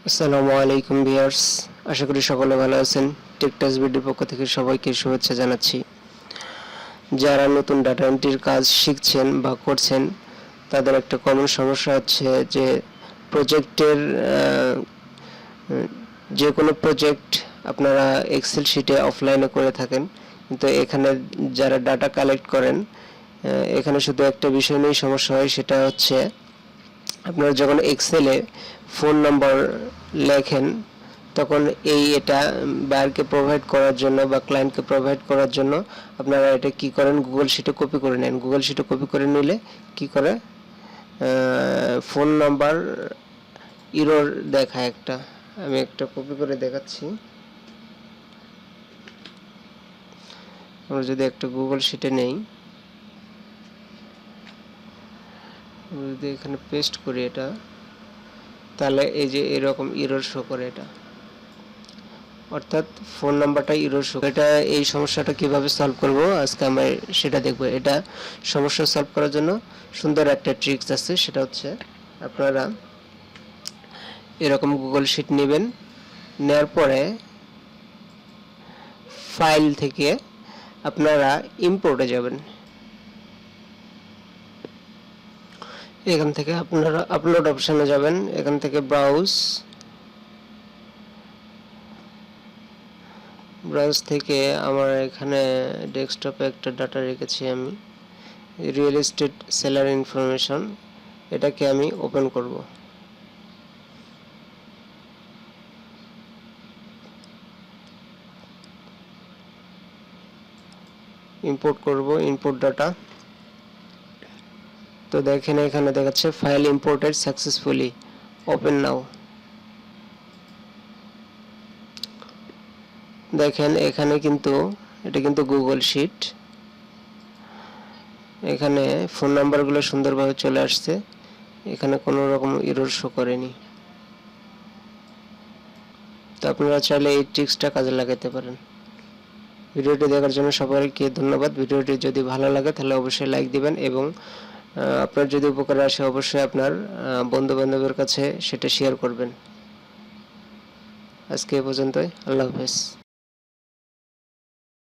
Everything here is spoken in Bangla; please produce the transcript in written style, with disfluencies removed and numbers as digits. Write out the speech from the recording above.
আসসালামু আলাইকুম ভিউয়ার্স, আশা করি সকলে ভালো আছেন। টেকটাস ভিডিওর পক্ষ থেকে সবাইকে শুভেচ্ছা জানাচ্ছি। যারা নতুন ডাটা এন্ট্রির কাজ শিখছেন বা করছেন তাদের একটা কমন সমস্যা হচ্ছে যে প্রজেক্টের যে কোনো প্রজেক্ট আপনারা এক্সেল শিটে অফলাইনে করে থাকেন, কিন্তু এখানে যারা ডাটা কালেক্ট করেন এখানে শুধু একটা বিষয় নিয়েই সমস্যা হয়, সেটা হচ্ছে আপনারা যখন এক্সেলে ফোন নাম্বার লেখেন তখন এটা বায়ারকে প্রোভাইড করার জন্য বা ক্লায়েন্টকে প্রোভাইড করার জন্য আপনারা এটা কি করেন, গুগল শিটে কপি করে নেন। গুগল শিটে কপি করে নিলে কি করে ফোন নাম্বার ইরর দেখায় একটা। আমি একটা কপি করে দেখাচ্ছি। আমরা যদি একটা গুগল শিটে নেই, যদি এখানে পেস্ট করি এটা, তাহলে এই যে এরকম ইরর শো করে এটা, অর্থাৎ ফোন নাম্বারটা ইরর শো। এটা এই সমস্যাটা কিভাবে সলভ করব আজকে আমরা সেটা দেখব। এটা সমস্যা সলভ করার জন্য সুন্দর একটা ট্রিক্স আছে, সেটা হচ্ছে আপনারা এরকম গুগল শিট নেবেন, নেওয়ার পরে ফাইল থেকে আপনারা ইম্পোর্টে যাবেন। এখান থেকে আপনারা আপলোড অপশনে যাবেন, এখান থেকে ব্রাউজ থেকে আমার এখানে ডেস্কটপে একটা ডাটা রেখেছি আমি, রিয়েল এস্টেট সেলার ইনফরমেশন। এটাকে আমি ওপেন করব। ইম্পোর্ট করব, ইম্পোর্ট ডাটা। তো দেখেন এখানে দেখাচ্ছে ফাইল ইম্পোর্টেড সাকসেসফুলি, ওপেন নাও। দেখেন এখানে কিন্তু এটা কিন্তু গুগল শিট, এখানে ফোন নাম্বারগুলো সুন্দরভাবে চলে আসছে, এখানে কোনো রকম এরর শো করেনি। তো আপনারা চাইলে এই ট্রিক্সটা কাজে লাগাতে পারেন। ভিডিওটি দেখার জন্য সবাইকে ধন্যবাদ। ভিডিওটি যদি ভালো লাগে তাহলে অবশ্যই লাইক দিবেন এবং আপনার যদি উপকারে আসে অবশ্যই আপনার বন্ধু বান্ধবের কাছে সেটা শেয়ার করবেন। আজকে এ পর্যন্তই, আল্লাহ হাফেজ।